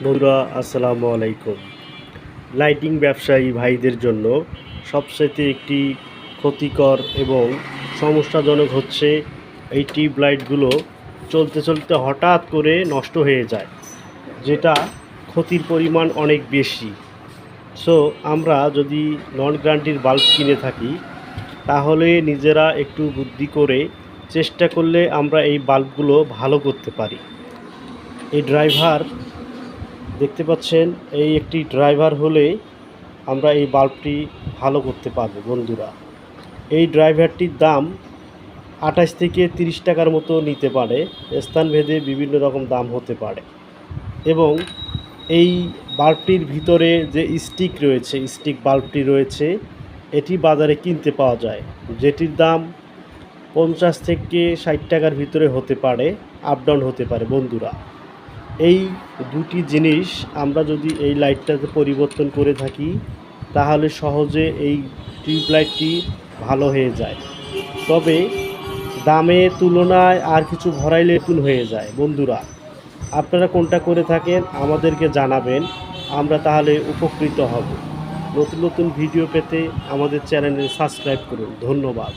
বন্ধুরা আসসালামু আলাইকুম। লাইটিং ব্যবসায়ী ভাইদের জন্য সবচাইতে একটি ক্ষতিকর এবং সমস্যাজনক হচ্ছে এই টিউব লাইটগুলো চলতে চলতে হঠাৎ করে নষ্ট হয়ে যায়, যেটা ক্ষতির পরিমাণ অনেক বেশি। সো আমরা যদি নন গ্যারান্টির বাল্ব কিনে থাকি তাহলে নিজেরা একটু বুদ্ধি করে চেষ্টা করলে আমরা এই বাল্বগুলো ভালো করতে পারি। এই ড্রাইভার দেখতে পাচ্ছেন, এই একটি ড্রাইভার হলে আমরা এই বাল্বটি ভালো করতে পারবো বন্ধুরা। এই ড্রাইভারটির দাম 28 থেকে 30 টাকার মতো নিতে পারে, স্থানভেদে বিভিন্ন রকম দাম হতে পারে। এবং এই বাল্বটির ভিতরে যে স্টিক বাল্বটি রয়েছে, এটি বাজারে কিনতে পাওয়া যায়, যেটির দাম 50 থেকে 60 টাকার ভিতরে হতে পারে, আপ ডাউন হতে পারে বন্ধুরা। এই দুটি জিনিস আমরা যদি এই লাইটটাতে পরিবর্তন করে থাকি তাহলে সহজে এই টিউব লাইটটি ভালো হয়ে যায়। তবে দামের তুলনায় আর কিছু ভরাইলে নতুন হয়ে যায় বন্ধুরা। আপনারা কোনটা করে থাকেন আমাদেরকে জানাবেন, আমরা তাহলে উপকৃত হব। নতুন নতুন ভিডিও পেতে আমাদের চ্যানেলে সাবস্ক্রাইব করুন। ধন্যবাদ।